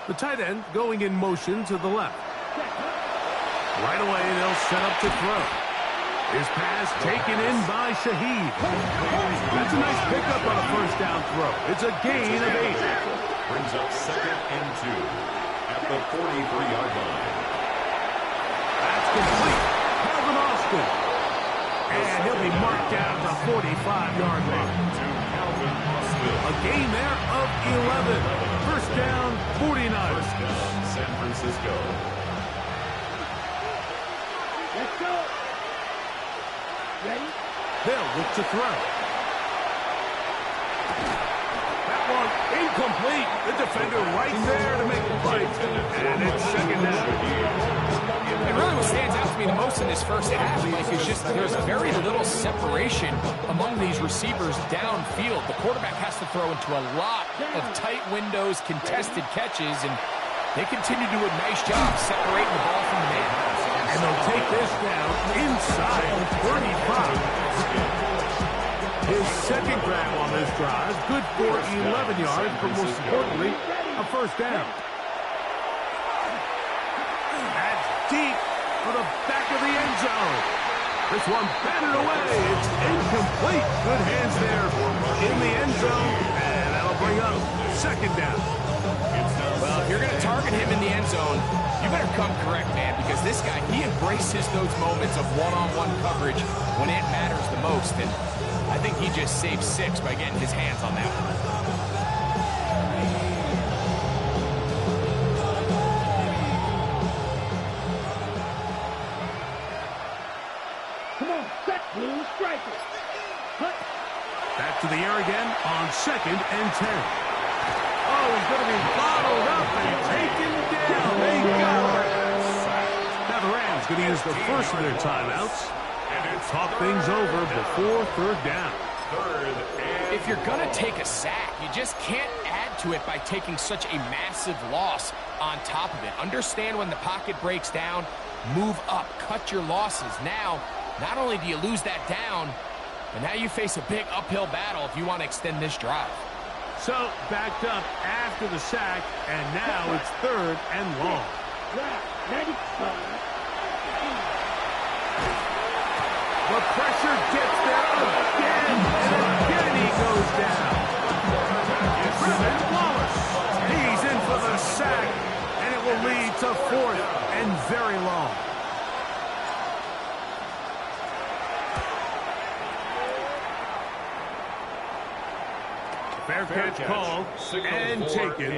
The tight end going in motion to the left. Right away, they'll set up to throw. His pass taken in by Shaheed. That's a nice pickup on a first down throw. It's a gain of 8. Brings up 2nd and 2 at the 43-yard line. That's complete. Calvin Austin. And he'll be marked down to 45-yard line. A gain there of 11. First down, 49. First down, San Francisco. Let's go. Ready? They'll look to throw. That one incomplete. The defender right there to make the play. And it's 2nd down. And really what stands out to me the most in this first half, Mike, is just there's very little separation among these receivers downfield. The quarterback has to throw into a lot of tight windows, contested catches, and they continue to do a nice job separating the ball from the man. And they'll take this down inside 35. His second grab on this drive, good for 11 yards, but most importantly, a first down. That's deep for the back of the end zone. This one batted away. It's incomplete. Good hands there in the end zone, and that'll bring up 2nd down. Well, if you're going to target him in the end zone, you better come correct, man, because this guy, he embraces those moments of one-on-one coverage when it matters the most, and I think he just saved 6 by getting his hands on that one. Come on, set, blue strikers. Back to the air again on 2nd and 10. Oh, he's going to be bottled up and taken down. They got it. Now the Rams going to use the first of their timeouts and talk things over before 3rd down. If you're going to take a sack, you just can't add to it by taking such a massive loss on top of it. Understand when the pocket breaks down, move up, cut your losses. Now, not only do you lose that down, but now you face a big uphill battle if you want to extend this drive. So, backed up after the sack, and now it's 3rd and long. The pressure gets there again, and again he goes down. Driven Wallace. He's in for the sack, and it will lead to 4th and very long. Fair catch called and taken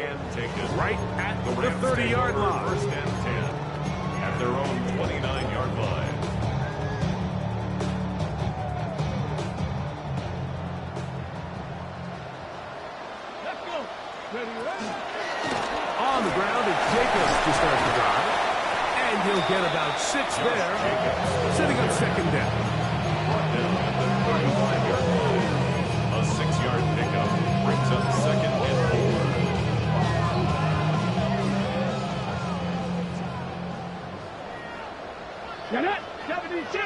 right at the 30-yard line. 1st and 10 at their own 29-yard line. Let's go. Ready? On the ground, it's Jacobs to start the drive. And he'll get about 6 there, setting up 2nd down. Down at the 35-yard line. A 6-yard pickup brings up 2nd and 4. Get it. 76.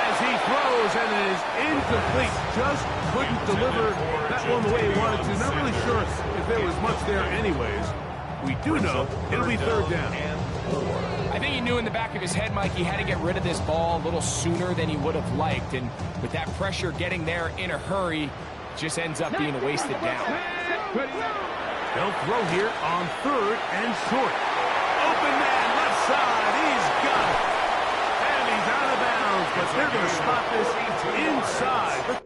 As he throws, and it is incomplete. Just couldn't deliver that one the way he wanted to. Not really sure if there was much there anyways. We do know it'll be 3rd down. I think he knew in the back of his head, Mike, he had to get rid of this ball a little sooner than he would have liked. And with that pressure getting there in a hurry, just ends up being a wasted down. They'll throw here on 3rd and short. Open man, left side. He's got it. And he's out of bounds, but they're going to spot this inside.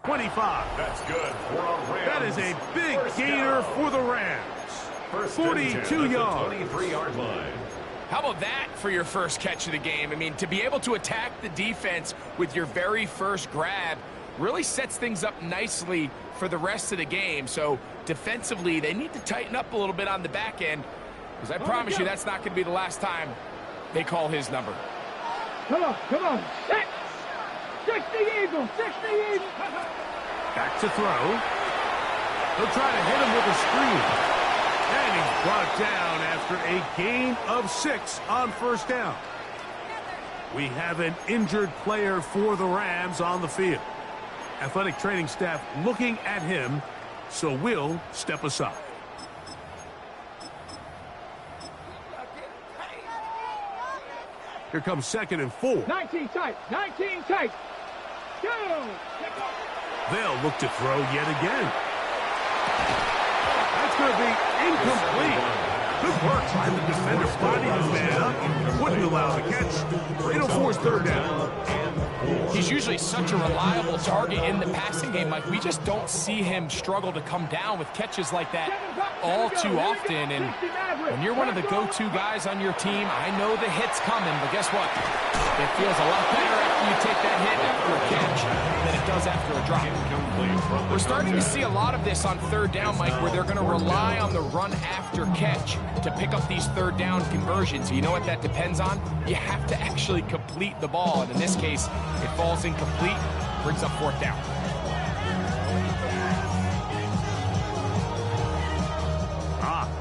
25. That's good for a Rams. That is a big gainer for the Rams. 42 yards. 23-yard line. How about that for your first catch of the game? I mean, to be able to attack the defense with your very first grab really sets things up nicely for the rest of the game. So defensively, they need to tighten up a little bit on the back end, because I promise you that's not going to be the last time they call his number. Come on, come on. 60 Eagles, 60 Eagles. Back to throw. He'll try to hit him with a screen. And he's brought down after a gain of 6 on first down. We have an injured player for the Rams on the field. Athletic training staff looking at him, so we'll step aside. Here comes 2nd and 4. 19 tight, 19 tight. Go. They'll look to throw yet again. That's going to be incomplete. Good work by the defender, body his man up and wouldn't allow the catch. It'll force third down. He's usually such a reliable target in the passing game. Like, we just don't see him struggle to come down with catches like that all too often. And when you're one of the go-to guys on your team, I know the hit's coming, but guess what? It feels a lot better after you take that hit after a catch than it does after a drop. We're starting to see a lot of this on third down, Mike, where they're going to rely on the run after catch to pick up these third down conversions. You know what that depends on? You have to actually complete the ball, and in this case, it falls incomplete, brings up fourth down.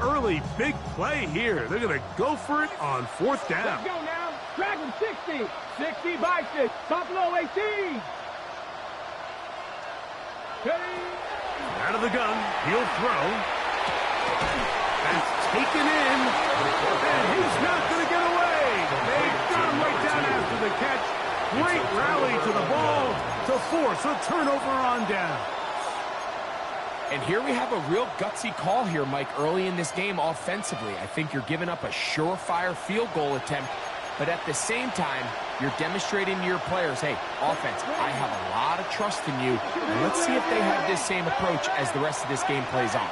Early big play here. They're going to go for it on fourth down. Let's go now. Dragon 60. 60 by 6. Buffalo 18. Out of the gun. He'll throw. That's taken in. And he's not going to get away. They got him right down after the catch. Great rally to the ball to force a turnover on down. And here we have a real gutsy call here, Mike, early in this game offensively. I think you're giving up a surefire field goal attempt, but at the same time, you're demonstrating to your players, hey, offense, I have a lot of trust in you, and let's see if they have this same approach as the rest of this game plays on.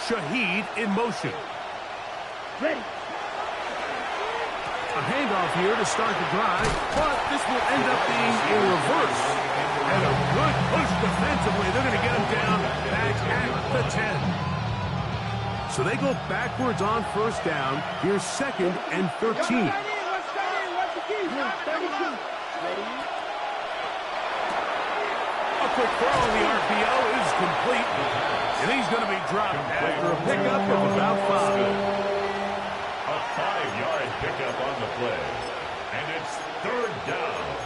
Shaheed in motion. Ready. A handoff here to start the drive, but this will end up being a reverse. And a good push defensively. They're going to get him down back at the 10. So they go backwards on first down. Here's 2nd and 13. A quick throw on the RPO is complete. And he's going to be dropped after a pickup of about 5. A 5-yard pickup on the play. And it's third down.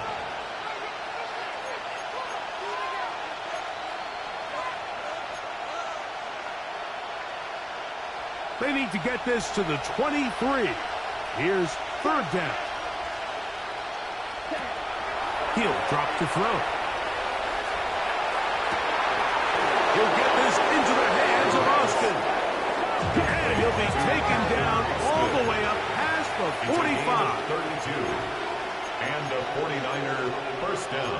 They need to get this to the 23. Here's third down. He'll drop to throw. He'll get this into the hands of Austin. And he'll be taken down all the way up past the 45. 32. And the 49er first down.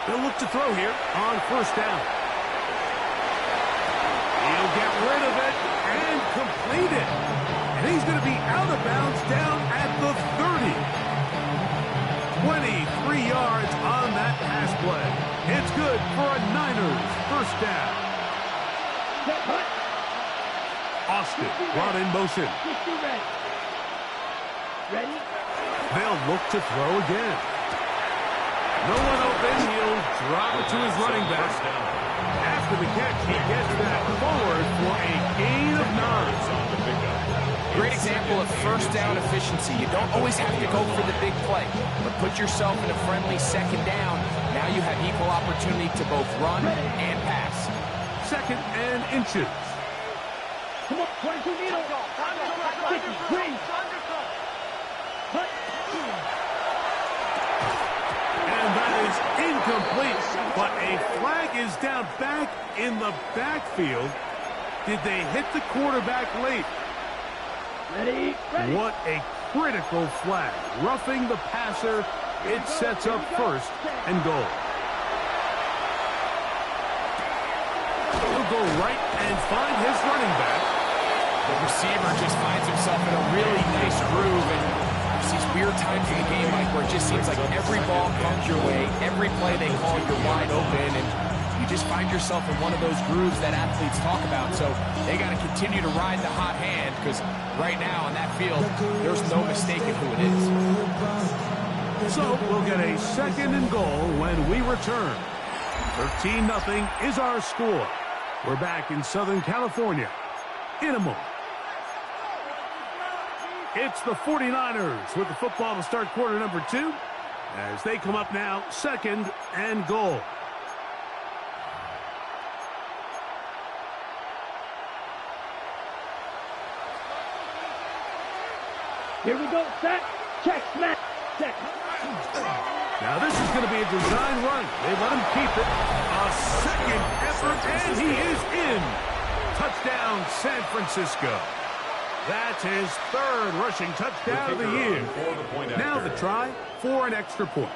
They'll look to throw here on first down. He'll get rid of it and complete it. And he's going to be out of bounds down at the 30. 23 yards on that pass play. It's good for a Niners first down. Austin brought in motion. Ready? They'll look to throw again. No one open. He'll drop it to his running back. After the catch, he gets that forward for a gain of 9. Great example of first down efficiency. You don't always have to go for the big play, but put yourself in a friendly second down. Now you have equal opportunity to both run and pass. 2nd and inches. Come on, 22 meters. 50, green. And that is incomplete. But a flag is down back in the backfield. Did they hit the quarterback late? Ready, ready. What a critical flag. Roughing the passer. It sets up first and goal. He'll go right and find his running back. The receiver just finds himself in a really nice groove, and there's these weird times in the game, Mike, where it just seems like every ball comes your way, every play they call, you're wide open, and you just find yourself in one of those grooves that athletes talk about. So they got to continue to ride the hot hand, because right now on that field, there's no mistaking who it is. So we'll get a second and goal when we return. 13-0 is our score. We're back in Southern California in a moment. It's the 49ers with the football to start quarter number 2 as they come up now, second and goal. Here we go, set, check, snap, check. Now this is going to be a design run. They let him keep it. A second effort, and he is in. Touchdown, San Francisco. That's his third rushing touchdown of the year. Now the try for an extra point.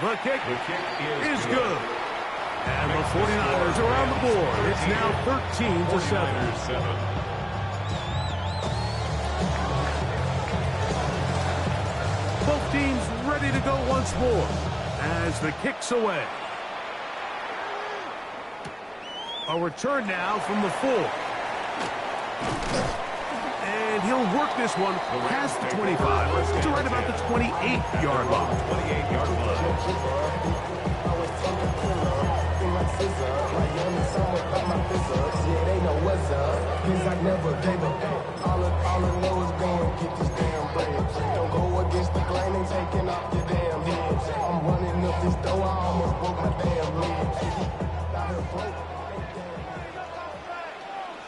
The kick is good. And the 49ers are on the board. It's now 13-7. Both teams ready to go once more as the kick's away. A return now from the 4. And he'll work this one past the 25 to right about the 28-yard line. 28-yard line.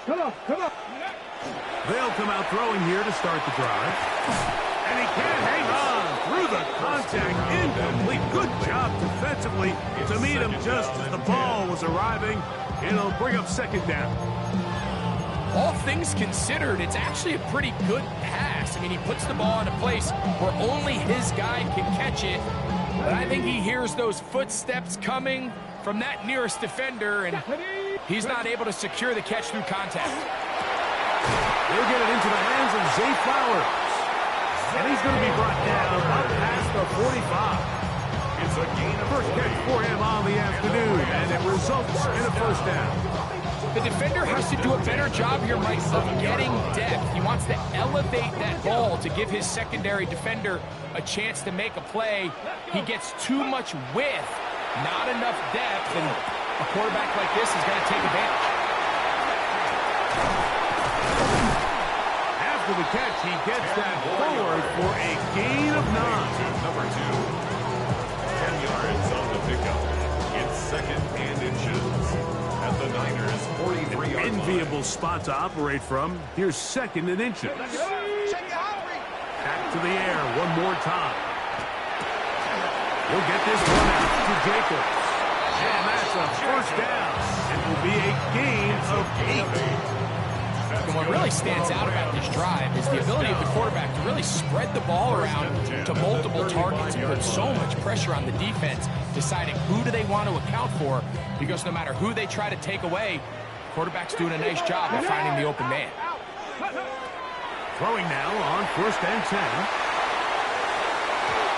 Come on, come on. They'll come out throwing here to start the drive. And he can't hang on through the contact. Incomplete. Good job defensively to meet him just as the ball was arriving. It'll bring up second down. All things considered, it's actually a pretty good pass. I mean, he puts the ball in a place where only his guy can catch it. But I think he hears those footsteps coming from that nearest defender, and he's not able to secure the catch through contact. They'll get it into the hands of Zay Flowers. And he's going to be brought down up past the 45. It's a gain of first catch for him on the afternoon, and it results in a first down. The defender has to do a better job here, Mike, of getting depth. He wants to elevate that ball to give his secondary defender a chance to make a play. He gets too much width, not enough depth, and a quarterback like this is going to take advantage. After the catch, he gets that forward for a gain of 9. Number 2. 10 yards on the pickup. It's second and inches. At the Niners' 43-yard line. Enviable spot to operate from. Here's second and inches. Back to the air one more time. He'll get this one out to Jacobs. And that's a first down. It will be a gain of 8. And what really stands out about this drive is the ability of the quarterback to really spread the ball around to multiple targets and put so much pressure on the defense, deciding who do they want to account for, because no matter who they try to take away, quarterback's doing a nice job of finding the open man. Throwing now on first and 10.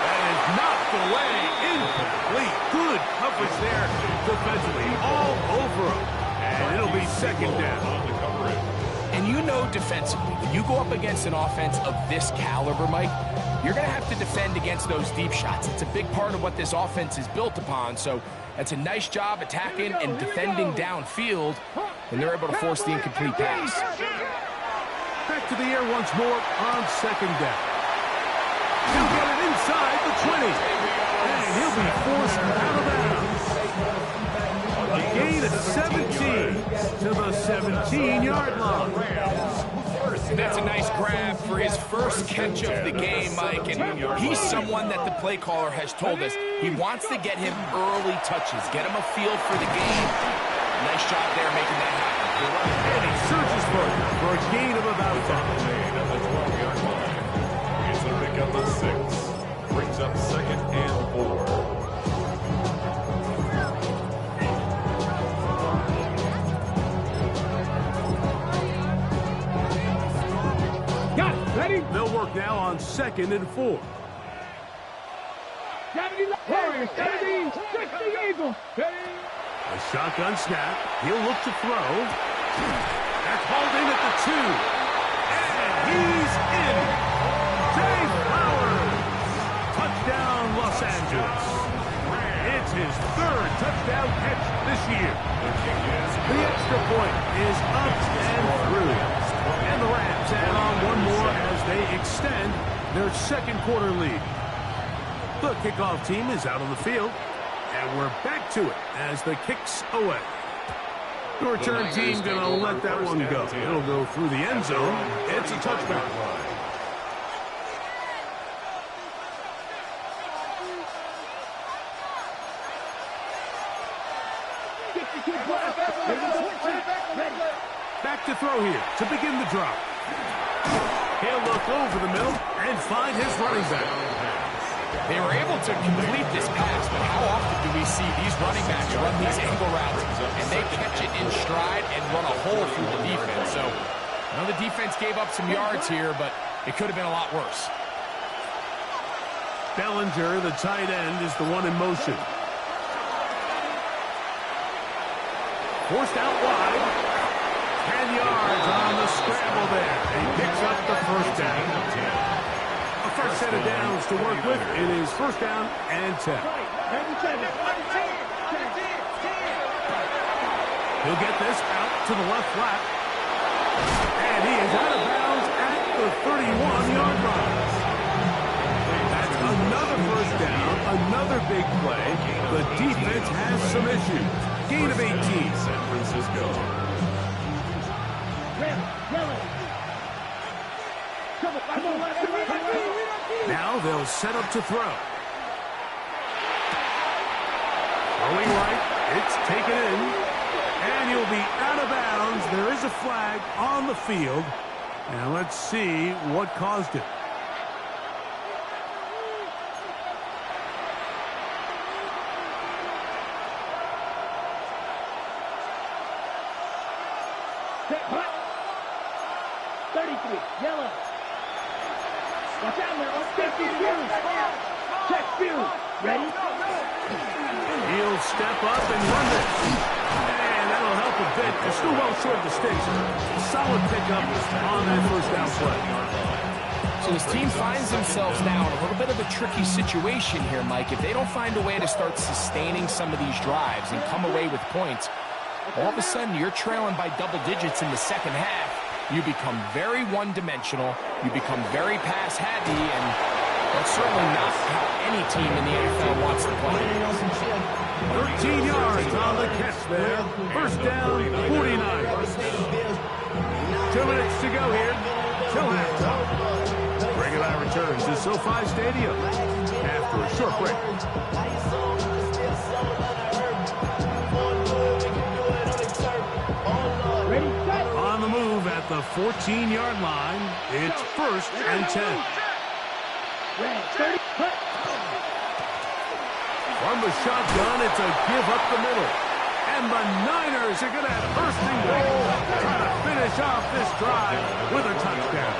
That is knocked away. Incomplete. Good coverage there defensively. All over him. And it'll be second down. And you know defensively, when you go up against an offense of this caliber, Mike, you're going to have to defend against those deep shots. It's a big part of what this offense is built upon. So that's a nice job attacking and defending downfield, and they're able to force the incomplete pass. Back to the air once more on second down. He'll get it inside the 20. And he'll be forced out of bounds. A gain of 17 to the 17-yard line. That's a nice grab for his first catch of the game, Mike. And he's someone that the play caller has told us he wants to get him early touches, get him a feel for the game. Nice job there making that happen. And he surges for a gain of about 5. At the 12-yard line. It's a pickup of 6. Brings up 2nd and 4. Got it. Ready? They'll work now on 2nd and 4. 70 Warriors, 70. 60 Eagles. Ready? A shotgun snap. He'll look to throw. That's hauled in at the 2. And he's in. Jay Flowers. Touchdown, Los Angeles. It's his 3rd touchdown catch this year. The extra point is up and through. And the Rams add on one more as they extend their 2nd quarter lead. The kickoff team is out on the field. And we're back to it as the kick's away. The return team going to let that one go. It'll go through the end zone. It's a touchback. Back to throw here to begin the drive. He'll look over the middle and find his running back. They were able to complete this pass, but how often do we see these running backs run these angle routes and they catch it in stride and run a hole through the defense? So, I know the defense gave up some yards here, but it could have been a lot worse. Bellinger, the tight end, is the one in motion. Forced out wide. 10 yards on the scramble there. And he picks up the first down. A first set of downs to work with. It is first down and 10. He'll get this out to the left flat. And he is out of bounds at the 31-yard line. That's another first down, another big play. The defense has some issues. Gain of 18. San Francisco. Now they'll set up to throw. Throwing right, it's taken in. And he'll be out of bounds. There is a flag on the field. And let's see what caused it. Set, hot. 33, yellow. Watch out now. 50, check view. Ready? He'll step up and run this. And that'll help a bit. They're still well short of the sticks. Solid pickup on that first down play. So this team finds themselves now in a little bit of a tricky situation here, Mike. If they don't find a way to start sustaining some of these drives and come away with points, all of a sudden you're trailing by double digits in the second half. You become very one-dimensional. You become very pass-happy, and that's certainly not how any team in the NFL wants to play. 13 yards on the catch there. First down, 49. 2 minutes to go here till halftime. Greg and I returns to SoFi Stadium after a short break. Ready, set. On the move at the 14-yard line, it's first and 10. Red, 30, hut. From the shotgun, it's a give up the middle. And the Niners are going to have first and goal, trying to finish off this drive with a touchdown.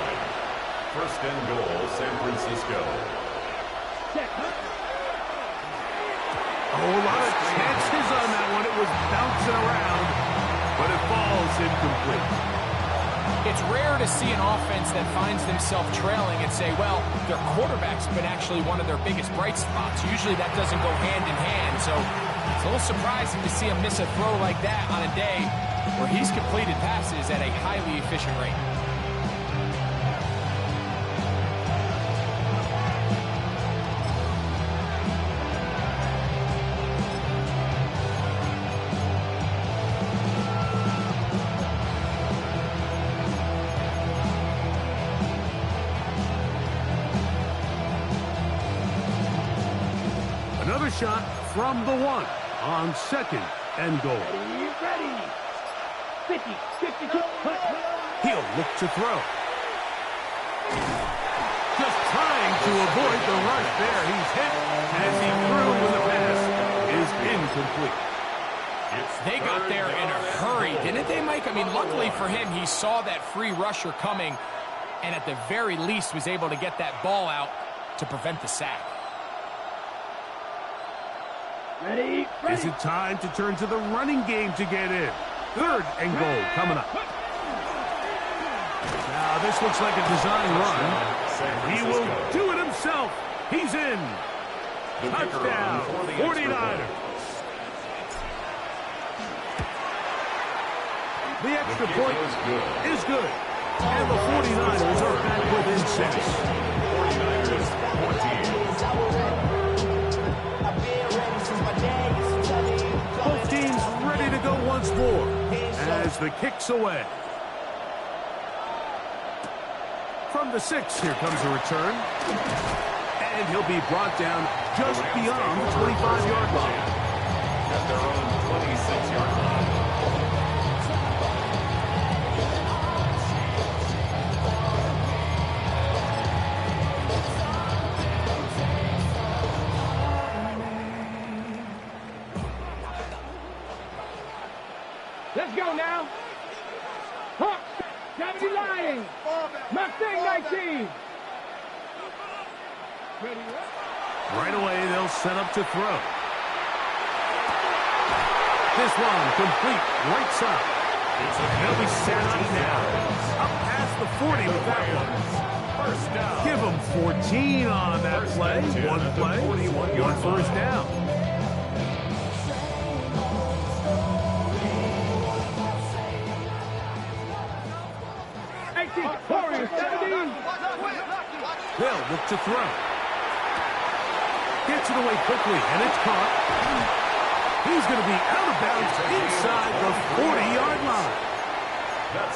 First and goal, San Francisco. Check, hut. Oh, a lot of chances on that one. It was bouncing around, but it falls incomplete. It's rare to see an offense that finds themselves trailing and say, well, their quarterback's been actually one of their biggest bright spots. Usually that doesn't go hand in hand, so it's a little surprising to see him miss a throw like that on a day where he's completed passes at a highly efficient rate. Another shot from the 1 on second and goal. Ready, ready. 50, 52. He'll look to throw. Just trying to avoid the rush there. He's hit as he threw when the pass is incomplete. They got there in a hurry, didn't they, Mike? I mean, luckily for him, he saw that free rusher coming and at the very least was able to get that ball out to prevent the sack. Ready? Is it time to turn to the running game to get in? 3rd and goal coming up. Now, this looks like a design run. He will do it himself. He's in. Touchdown, 49ers. The extra point is good. And the 49ers are back within 6. 49ers 14. Both teams ready to go once more as the kick's away. From the 6, here comes a return. And he'll be brought down just beyond the 25-yard line. At their own 26-yard line. Let's go now. Hawks, gotta be lying. Mustang 19. Right away, they'll set up to throw. This one complete, right side. They'll be set up now. Up past the 40 with that one. First down. Give them 14 on that play. One play, one first down. They'll look to throw. Gets it away quickly, and it's caught. He's going to be out of bounds inside the 40-yard line.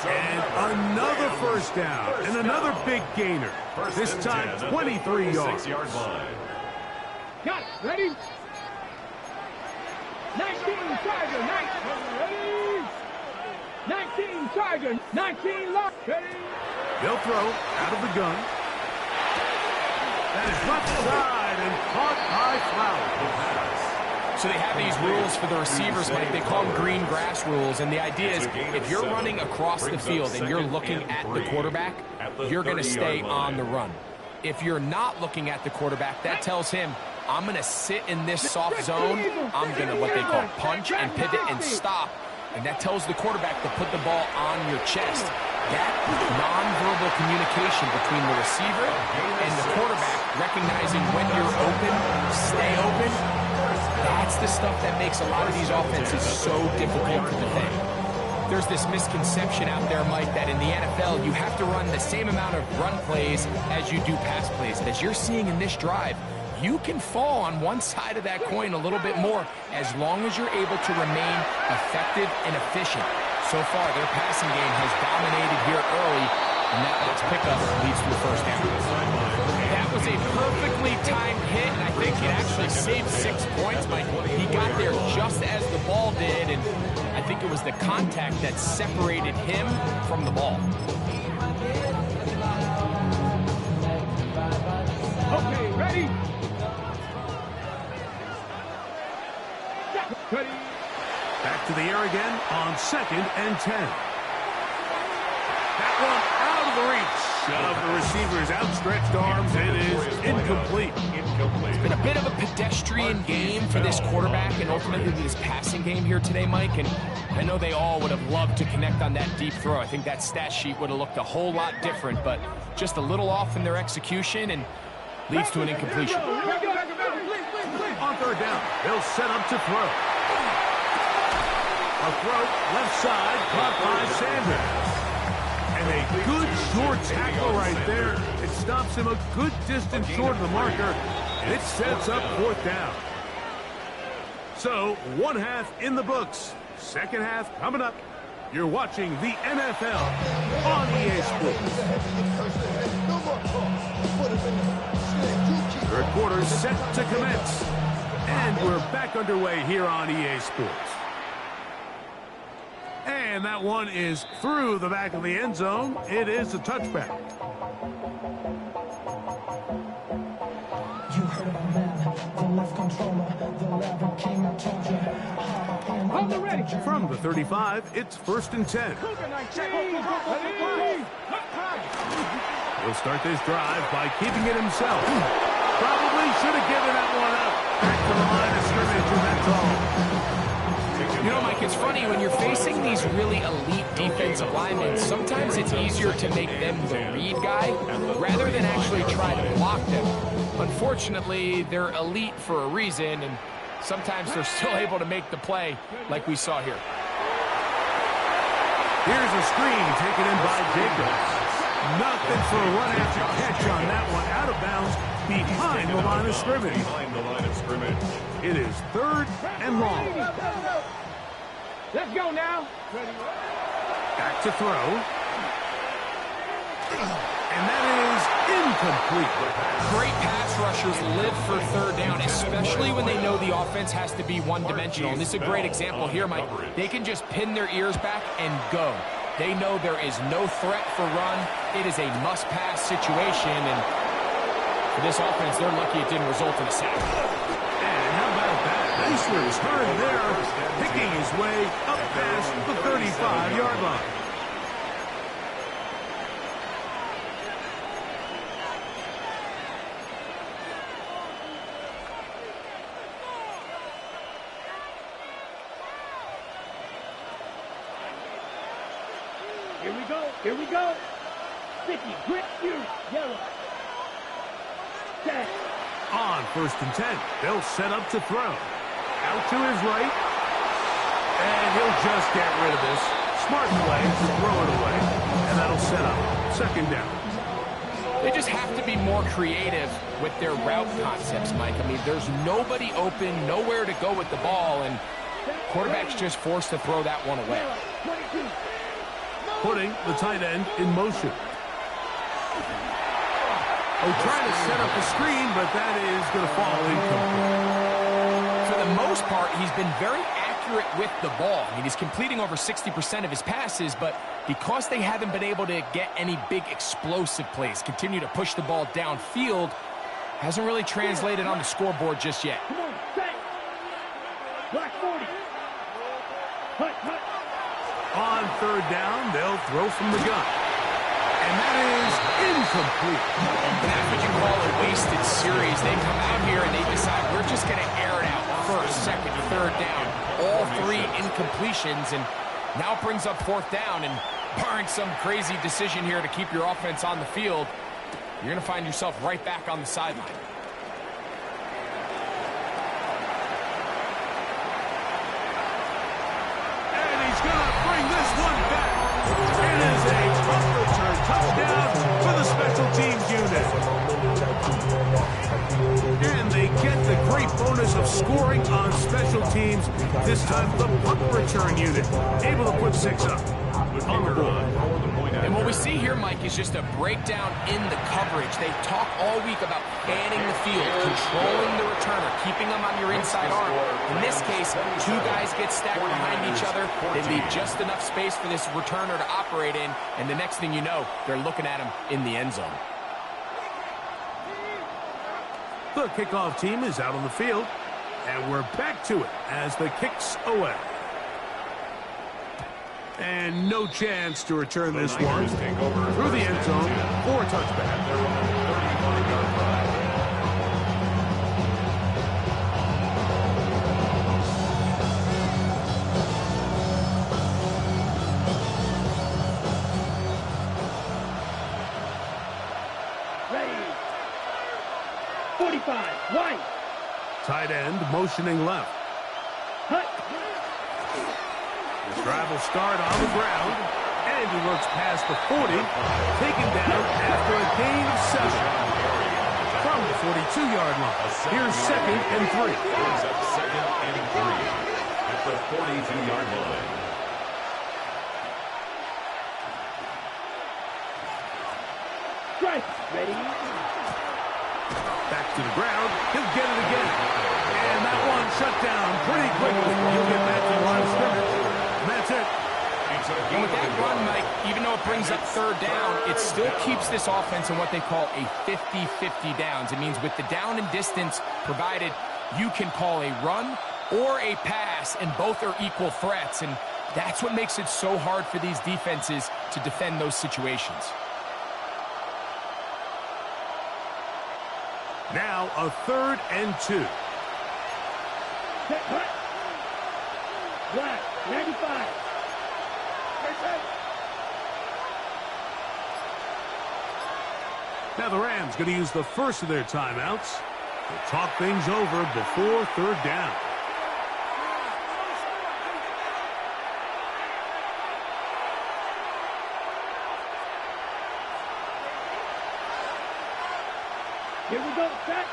And another first down, and another big gainer. This time, 23 yards. Got it. Ready? 19 Charger, 19. Ready? 19 Charger, 19 lock. Ready? They'll throw out of the gun. That is left side and caught by Flowers. So they have these rules for the receivers, Mike. They call them green grass rules. And the idea is if you're running across the field and you're looking at the quarterback, you're going to stay on the run. If you're not looking at the quarterback, that tells him, I'm going to sit in this soft zone. I'm going to what they call punch and pivot and stop. And that tells the quarterback to put the ball on your chest. That nonverbal communication between the receiver and the quarterback, recognizing when you're open, stay open, that's the stuff that makes a lot of these offenses so difficult to defend. There's this misconception out there, Mike, that in the NFL, you have to run the same amount of run plays as you do pass plays. As you're seeing in this drive, you can fall on one side of that coin a little bit more as long as you're able to remain effective and efficient. So far, their passing game has dominated here early, and that last pickup leads to a first down. That was a perfectly timed hit, and I think it actually saved 6 points. Mike, he got there just as the ball did, and I think it was the contact that separated him from the ball. Okay, ready? Back to the air again on 2nd and 10. That one out of the reach of the receiver's outstretched arms. It is incomplete. It's been a bit of a pedestrian game for this quarterback and ultimately this passing game here today, Mike. And I know they all would have loved to connect on that deep throw. I think that stat sheet would have looked a whole lot different, but just a little off in their execution and leads to an incompletion. On 3rd down, they'll set up to throw. A throw left side caught by Sanders. And a good short tackle right there. It stops him a good distance short of the marker. It sets up 4th down. So, 1 half in the books. 2nd half coming up. You're watching the NFL on EA Sports. 3rd quarter set to commence. And we're back underway here on EA Sports. And And that one is through the back of the end zone. It is a touchback. You heard of a man, the left controller, the lever king, I told you. Hold the ready. From the 35, it's 1st and 10. He'll start this drive by keeping it himself. Probably should have given that one up. Back to the line of scrimmage, and that's all. You know, Mike, it's funny, when you're facing these really elite defensive linemen, sometimes it's easier to make them the read guy rather than actually try to block them. Unfortunately, they're elite for a reason, and sometimes they're still able to make the play like we saw here. Here's a screen taken in by Jacobs. Nothing for a run-after catch on that one. Out of bounds behind the line of scrimmage. Behind the line of scrimmage. It is 3rd and long. Let's go now. Back to throw. And that is incomplete. Great pass rushers live for 3rd down, especially when they know the offense has to be one-dimensional. And this is a great example here, Mike. They can just pin their ears back and go. They know there is no threat for run. It is a must-pass situation, and for this offense, they're lucky it didn't result in a sack. And how about that? Nice return there, picking his way up past the 35-yard line. Here we go. Here we go. Sticky, grit, you, yellow. Set. On 1st and 10, they'll set up to throw. Out to his right. And he'll just get rid of this. Smart play to throw it away. And that'll set up 2nd down. They just have to be more creative with their route concepts, Mike. I mean, there's nobody open, nowhere to go with the ball, and quarterback's just forced to throw that one away. 22. Putting the tight end in motion. Oh, trying to set up the screen, but that is going to fall incomplete. For the most part, he's been very accurate with the ball. I mean, he's completing over 60% of his passes, but because they haven't been able to get any big explosive plays, continue to push the ball downfield, hasn't really translated on the scoreboard just yet. Come on, set. Block 40. Hut, hut. On 3rd down, they'll throw from the gun. And that is incomplete. That's what you call a wasted series. They come out here and they decide we're just going to air it out. 1st, 2nd, 3rd down. All 3 incompletions, and now it brings up 4th down. And barring some crazy decision here to keep your offense on the field, you're going to find yourself right back on the sideline. This one back. It is a punt return touchdown for the special teams unit. And they get the great bonus of scoring on special teams. This time the punt return unit able to put 6 up on the board. And what we see here, Mike, is just a breakdown in the coverage. They talk all week about fanning the field, controlling the returner, keeping them on your inside arm. In this case, 2 guys get stacked behind each other. They leave just enough space for this returner to operate in, and the next thing you know, they're looking at him in the end zone. The kickoff team is out on the field, and we're back to it as the kick's away. And no chance to return this one through the end zone for a touchback. Ready. 45. White. Tight end motioning left. Hut. The drive will start on the ground, and he looks past the 40, taken down after a gain of 7 from the 42-yard line. Here's 2nd and 3. Brings up 2nd and 3 at the 42-yard line. Strike. Ready. Back to the ground. He'll get it again. And that one shut down pretty quickly. He'll get back to the line of scrimmage. And that's it. it brings up third down, it still keeps this offense in what they call a 50-50 downs. It means with the down and distance provided, you can call a run or a pass, and both are equal threats. And that's what makes it so hard for these defenses to defend those situations. Now a 3rd and 2. Black, 95. Now the Rams going to use the first of their timeouts to talk things over before 3rd down. Here we go, set.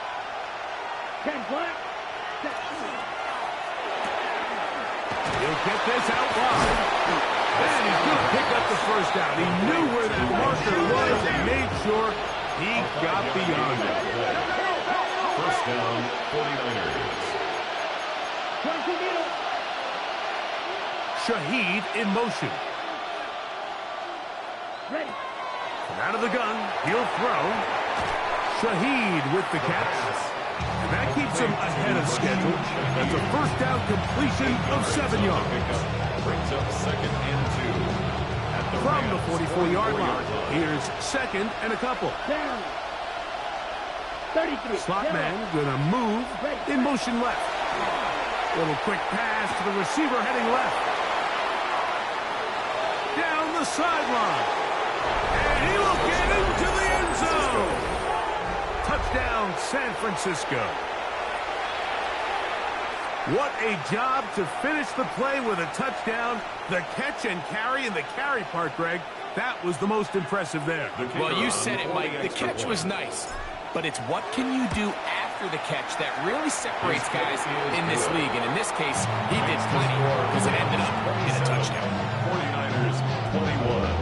10 black. Set. He'll get this out wide. And he's going to pick up the first down. He knew where that marker was and made sure he got beyond it. First down, 49ers. Shaheed in motion. Ready. From out of the gun, he'll throw. Shaheed with the catch. And that keeps him ahead of schedule. That's a first down completion of 7 yards. Brings up 2nd and 2. At the From the Rams' 44-yard 44-yard line, here's 2nd and a couple. Down. 33. Slot Down. man gonna move in motion left. Little quick pass to the receiver heading left. Down the sideline. And he will get into the end zone. Touchdown, San Francisco. What a job to finish the play with a touchdown. The catch and carry, and the carry part, Greg, that was the most impressive there. Well, you said it, Mike. The catch was nice, but it's what can you do after the catch that really separates guys in this league. And in this case, he did plenty because it ended up in a touchdown. 49ers 21.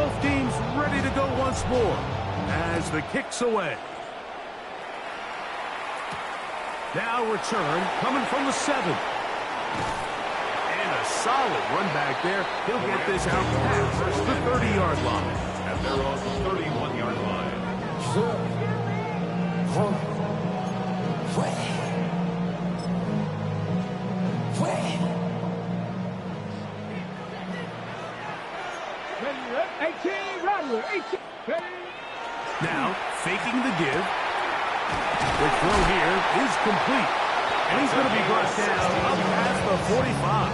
Both teams ready to go once more as the kick's away. Now return coming from the 7. And a solid run back there. He'll get this out past the 30-yard line. And they're on the 31-yard line. Ready. 18. Rattler. 18. Ready. Now faking the give. The throw here is complete. And he's going to be brought down up past the 45.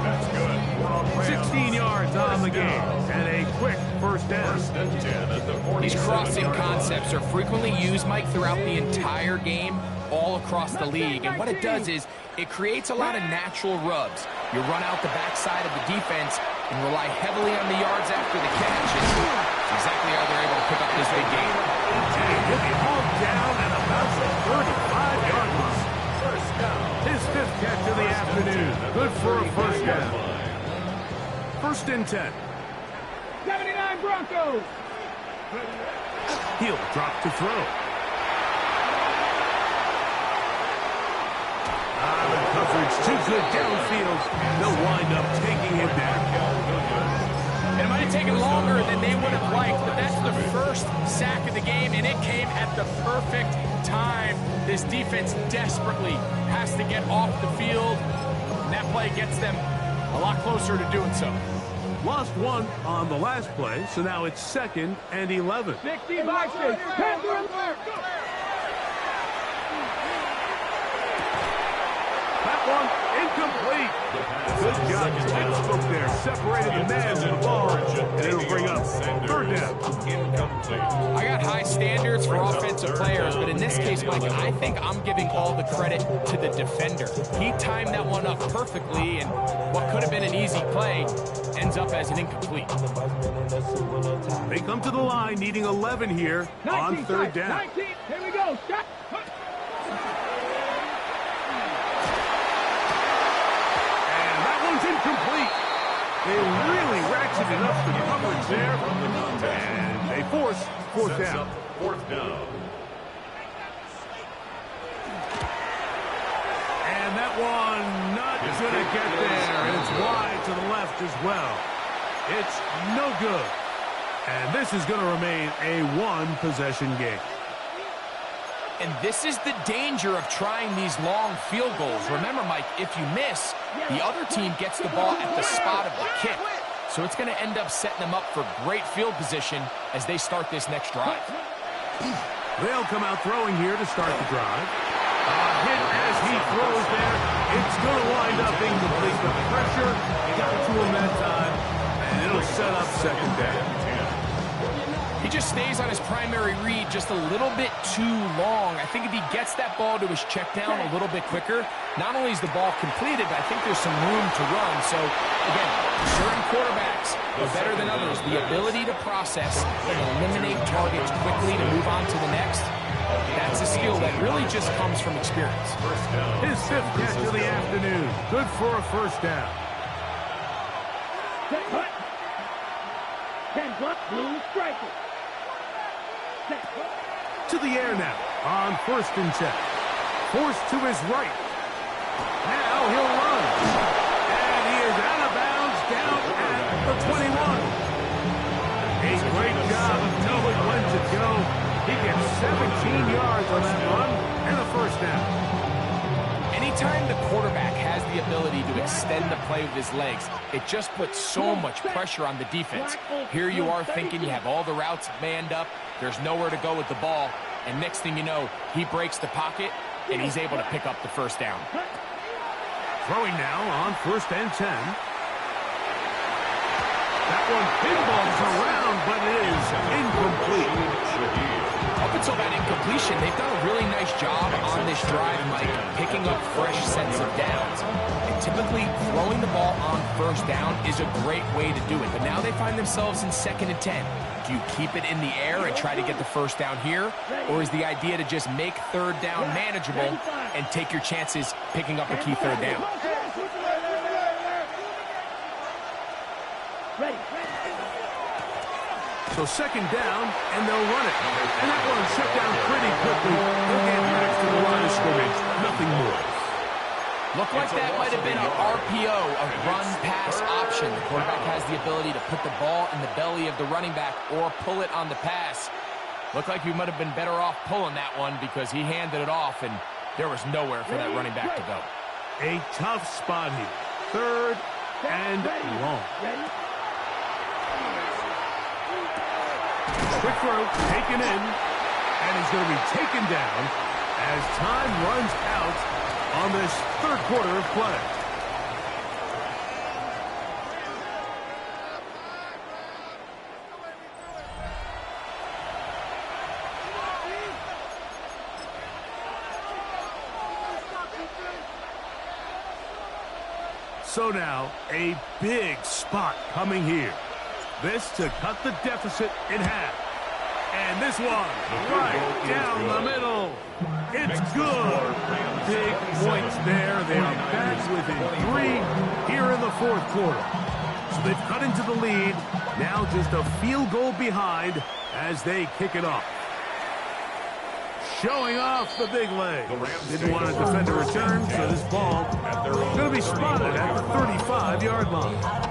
That's good. We're on Rams. 16 yards on the game. And a quick first down. 1st and 10 at the 47-yard These crossing line. concepts are frequently used, Mike, throughout the entire game, all across the league. And what it does is it creates a lot of natural rubs. You run out the backside of the defense and rely heavily on the yards after the catch. It's exactly how they're able to pick up this big game. And he'll be hauled down at about the 35-yard line. First down. His 5th catch of the afternoon. Good for a first down. 1st and 10. 79 Broncos. He'll drop to throw. The coverage too good downfield. They'll wind up taking him down. It might have taken longer than they would have liked, but that's the first sack of the game, and it came at the perfect time. This defense desperately has to get off the field, and that play gets them a lot closer to doing so. Lost one on the last play, so now it's 2nd and 11. 60 boxes. 10 That one incomplete. Good job. Textbook there. Separated the man from the ball, and it'll bring up 3rd down. Incomplete. I got high standards for offensive players, but in this case, Mike, I think I'm giving all the credit to the defender. He timed that one up perfectly, and what could have been an easy play ends up as an incomplete. They come to the line needing 11 here on 3rd down. 19. Here we go. Stop. Incomplete. They really ratcheted up the coverage there, and they force 4th Sets down. up 4th down. And that one not going to get there. And it's wide to the left as well. It's no good. And this is going to remain a one-possession game. And this is the danger of trying these long field goals. Remember, Mike, if you miss, the other team gets the ball at the spot of the kick. So it's going to end up setting them up for great field position as they start this next drive. They'll come out throwing here to start the drive. Hit as he throws there. It's going to wind up being complete. The pressure got to him that time, and it'll set up second down. He just stays on his primary read just a little bit too long. I think if he gets that ball to his check down a little bit quicker, not only is the ball completed, but I think there's some room to run. So, again, certain quarterbacks are better than others. The ability to process and eliminate targets quickly to move on to the next, that's a skill that really just comes from experience. His fifth catch of the afternoon. Good for a first down. Cut. 10 bucks, blue striker. To the air now on 1st and 10. Forced to his right. Now he'll run. And he is out of bounds down at the 21. A great job of knowing when to go. He gets 17 yards on that run and a first down. Anytime the quarterback has the ability to extend the play with his legs, it just puts so much pressure on the defense. Here you are thinking you have all the routes manned up, there's nowhere to go with the ball, and next thing you know, he breaks the pocket, and he's able to pick up the first down. Throwing now on 1st and 10. That one pinballs around, but it is incomplete. Up until that incompletion, they've done a really nice job on this drive, Mike, picking up fresh sets of downs. And typically, throwing the ball on first down is a great way to do it. But now they find themselves in 2nd and 10. Do you keep it in the air and try to get the first down here? Or is the idea to just make 3rd down manageable and take your chances picking up a key 3rd down? So 2nd down, and they'll run it. And that one shut down pretty quickly. They'll get next to the line of scrimmage. Nothing more. Looked like that might have been an RPO, a run-pass option. The quarterback has the ability to put the ball in the belly of the running back or pull it on the pass. Looked like he might have been better off pulling that one because he handed it off, and there was nowhere for that running back to go. A tough spot here. 3rd and long. Quick throw, taken in, and he's going to be taken down as time runs out on this 3rd quarter of play. So now, a big spot coming here. This to cut the deficit in half. And this one, right down the middle. It's good. Big points there. They are back within 3 here in the 4th quarter. So they've cut into the lead. Now just a field goal behind as they kick it off. Showing off the big leg. Didn't want to defend a return, so this ball going to be spotted at the 35-yard line.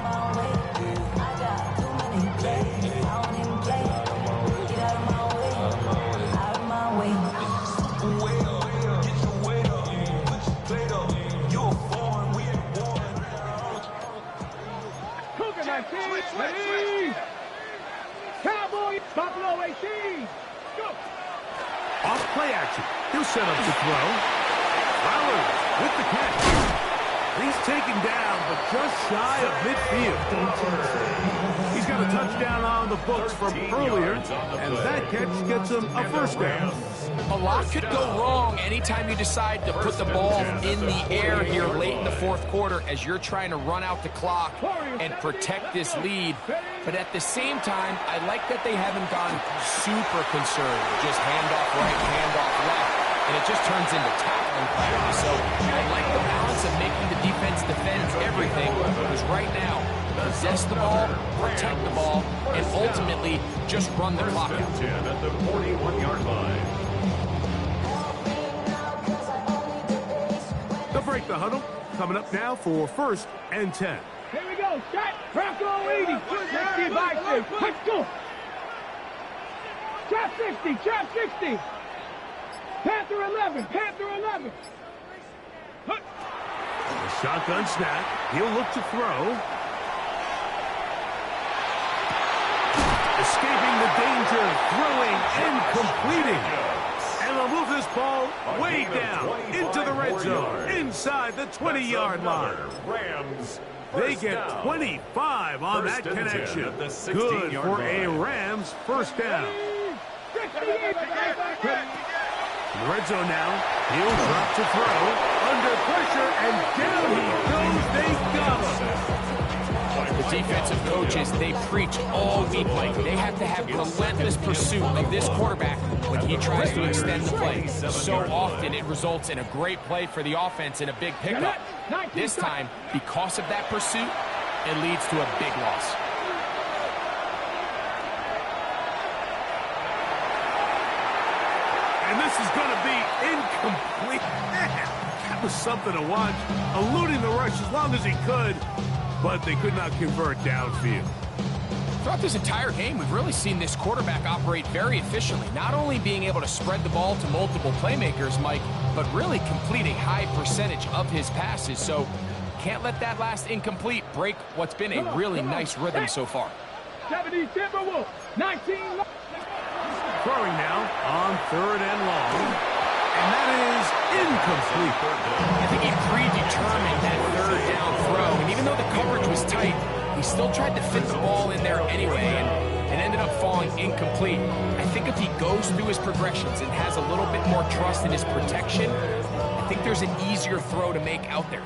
Ready? Cowboy, Buffalo AC. Go. Off play action. He'll set up to throw. Flowers with the catch. He's taken down, but just shy of midfield. He's got a touchdown on the books from earlier, and that catch gets him a first down. A lot could go wrong anytime you decide to put the ball in the air here late in the 4th quarter as you're trying to run out the clock and protect this lead. But at the same time, I like that they haven't gone super conservative. Just handoff right, handoff left, and it just turns into tackling practice. So I like the balance of making the defense defend everything, because right now, possess the ball, protect the ball, and ultimately just run the clock out. 10 at the 41-yard line. They'll break the huddle. Coming up now for 1st and 10. Here we go. go, shot. Bronco 80. 60 by 6. Let's go. Trap 60. Trap 60. Panther 11. Panther 11. The shotgun snap. He'll look to throw. Escaping the danger, throwing and completing. And they'll move this ball way down into the red zone, inside the 20-yard line. Rams. They get 25 on that connection. Good for a Rams first down. In the red zone now, he'll drop to throw, under pressure, and down he goes. They got him. The defensive coaches, they preach all week, Mike. They have to have relentless pursuit of this quarterback when he tries to extend the play. So often it results in a great play for the offense and a big pickup. This time, because of that pursuit, it leads to a big loss. And this is going to be incomplete. That was something to watch. Eluding the rush as long as he could, but they could not convert downfield. Throughout this entire game, we've really seen this quarterback operate very efficiently, not only being able to spread the ball to multiple playmakers, Mike, but really complete a high percentage of his passes. So can't let that last incomplete break what's been a really nice rhythm so far. 70 Timberwolves. 19. Throwing now on 3rd and long. And that is incomplete. I think he predetermined that 3rd down throw. And even though the coverage was tight, he still tried to fit the ball in there anyway. And it ended up falling incomplete. I think if he goes through his progressions and has a little bit more trust in his protection, I think there's an easier throw to make out there.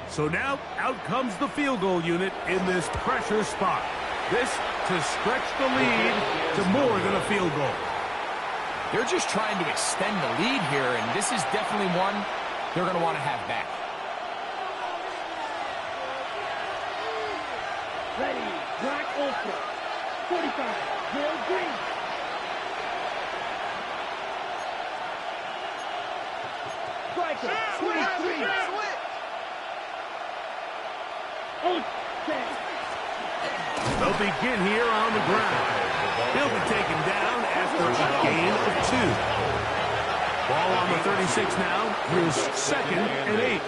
So now out comes the field goal unit in this pressure spot. This to stretch the lead to more than a field goal. They're just trying to extend the lead here, and this is definitely one they're going to want to have back. Ready. Black Ultra. 45. Bill Green. Striker. 23. Okay. They'll begin here on the ground. He'll be taken down after a gain of 2. Ball on the 36 now. Here's 2nd and 8.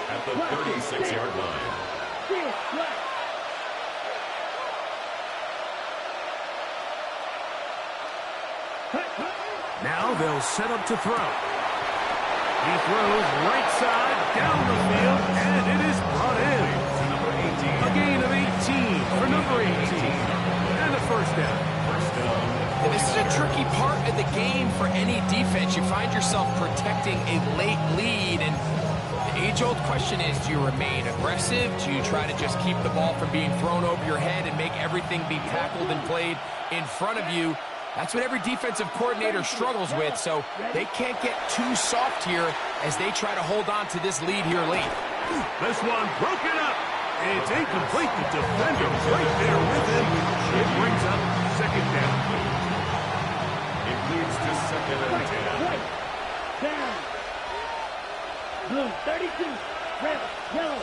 At the 36-yard line. Now they'll set up to throw. He throws right side down the field, and it is brought in. A gain of 18 for number 18. And a first down. And this is a tricky part of the game for any defense. You find yourself protecting a late lead, and the age-old question is, do you remain aggressive? Do you try to just keep the ball from being thrown over your head and make everything be tackled and played in front of you? That's what every defensive coordinator struggles with, so they can't get too soft here as they try to hold on to this lead here late. This one broken up. It's incomplete. The defender right there with him. It brings up 2nd down. It leads to 2nd and 10. Down. Blue 32. Red. Yellow.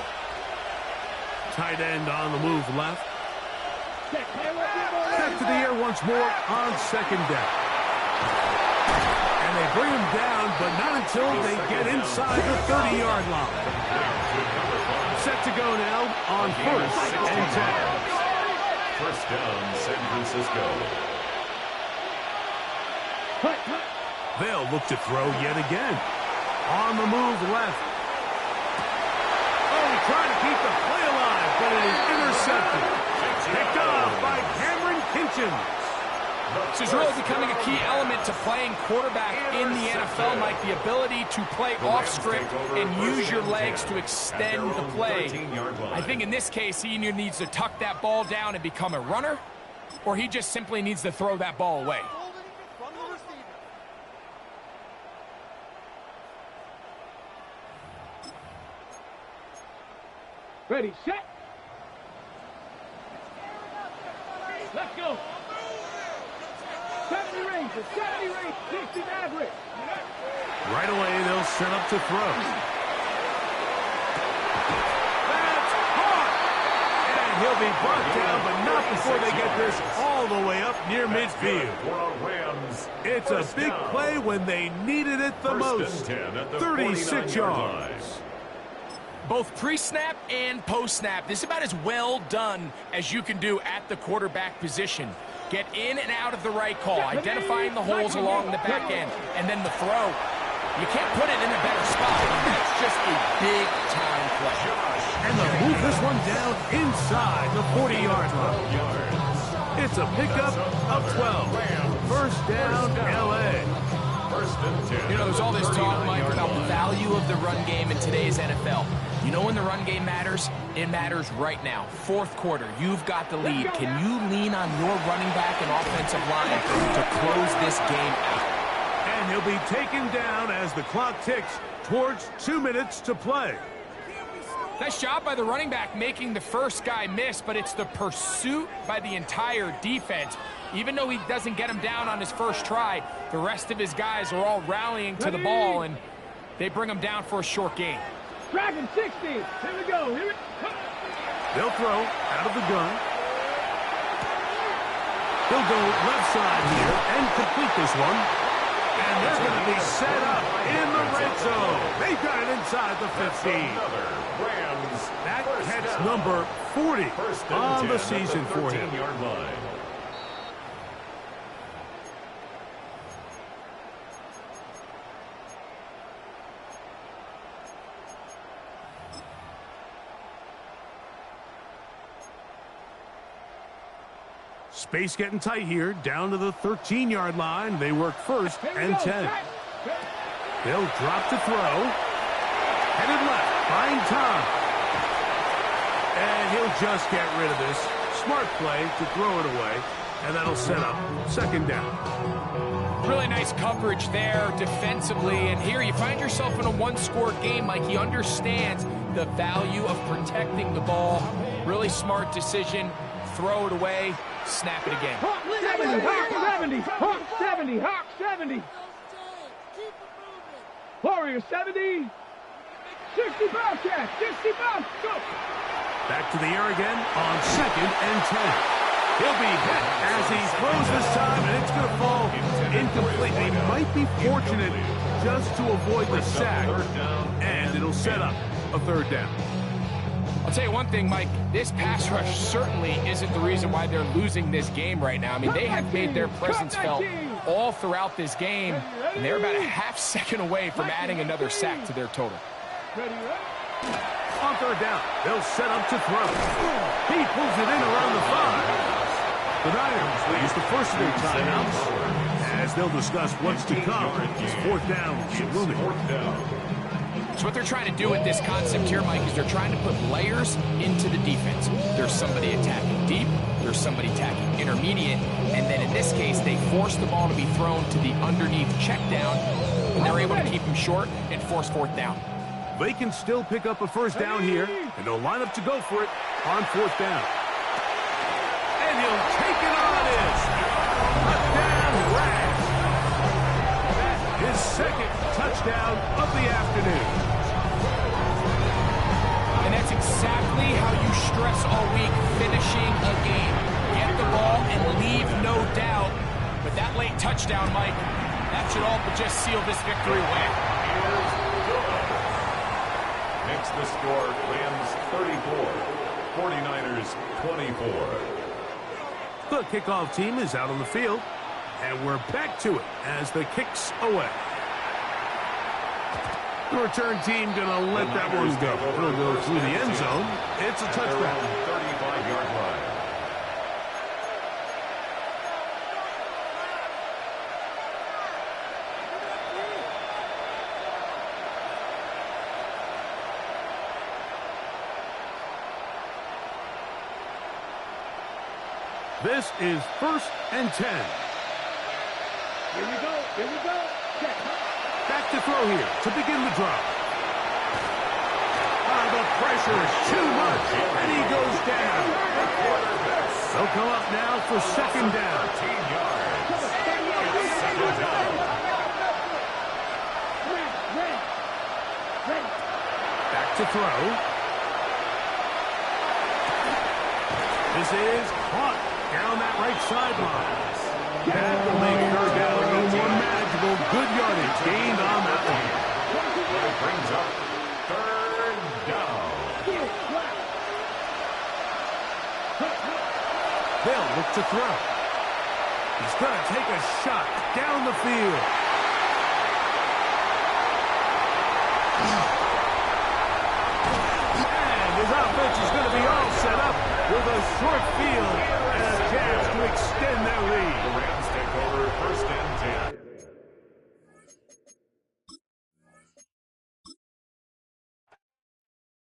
Tight end on the move left. Check. Back to the air once more on 2nd down. And they bring him down, but not until they get inside the 30-yard line. Set to go now on 1st and 10. First down, San Francisco. They'll look to throw yet again. On the move left. Oh, he tried to keep the play alive, but it is intercepted. Picked off by Cameron Kinchen. This is really becoming a key element to playing quarterback in the NFL, Mike, the ability to play off script and use your legs to extend the play. I think in this case, he either needs to tuck that ball down and become a runner, or he just simply needs to throw that ball away. Ready, set. Let's go. 70 ranges, 70 range, 60 average. Right away, they'll set up to throw. That's caught. And he'll be brought down, but not before they get this all the way up near midfield. It's a big play when they needed it the most. 36 yards. Both pre-snap and post-snap, this is about as well done as you can do at the quarterback position. Get in and out of the right call, identifying the holes along the back end, and then the throw. You can't put it in a better spot. That's just a big-time play. And they'll move this one down inside the 40-yard line. It's a pickup of 12. First down, L.A. You know, there's all this talk, Mike, about the value of the run game in today's NFL. You know when the run game matters? It matters right now. Fourth quarter, you've got the lead. Can you lean on your running back and offensive line to close this game out? And he'll be taken down as the clock ticks towards 2 minutes to play. Nice job by the running back making the first guy miss, but it's the pursuit by the entire defense. Even though he doesn't get him down on his first try, the rest of his guys are all rallying to the ball, and they bring him down for a short gain. Dragon 60. Here we go. They'll throw out of the gun. He'll go left side here and complete this one. And they're going to be set up in the red zone. They've got it inside the 15. That catch number 40 on the season for him. Space getting tight here, down to the 13-yard line. They work first and 10. They'll drop to throw. Headed left, buying time. And he'll just get rid of this. Smart play to throw it away, and that'll set up second down. Really nice coverage there defensively, and here you find yourself in a one-score game. Like, he understands the value of protecting the ball. Really smart decision. Throw it away. Snap it again. Hawk 70, Hawk 70, Hawk 70, Hawk 70. Warrior 70. 60 Bobcat, 60 Bob, go. Back to the air again on second and 10. He'll be hit as he throws this time, and it's going to fall incomplete. He might be fortunate just to avoid the sack, and it'll set up a third down. I'll tell you one thing, Mike, this pass rush certainly isn't the reason why they're losing this game right now. I mean, they have made their presence felt all throughout this game, and they're about a half second away from adding another sack to their total. On third down, they'll set up to throw. He pulls it in around the 5. The Niners use the first of their timeouts as they'll discuss what's to come. Fourth down looming. So what they're trying to do with this concept here, Mike, is they're trying to put layers into the defense. There's somebody attacking deep, there's somebody attacking intermediate, and then in this case, they force the ball to be thrown to the underneath check down, and they're able to keep him short and force fourth down. They can still pick up a first down here, and they'll line up to go for it on fourth down. And he'll take it on it. Touchdown, Rams. That's his second touchdown of the afternoon. And that's exactly how you stress all week, finishing a game. Get the ball and leave no doubt. But that late touchdown, Mike, that should all but just seal this victory away. Makes the score Rams 34, 49ers 24. The kickoff team is out on the field, and we're back to it as the kick's away. The return team gonna let that one go. It'll go through the end zone. It's a touchdown. 35-yard line. This is first and 10. Here we go. Check. Back to throw here to begin the drive. The pressure is too much, and he goes down. They'll come up now for second down. Back to throw. This is caught down that right sideline. That will make third down a little more manageable. Good yardage gained on that one. But it brings up third down. Bill looks to throw. He's going to take a shot down the field. And his offense is going to be all set up with a short field and a chance to extend their lead. The Rams take over first and 10.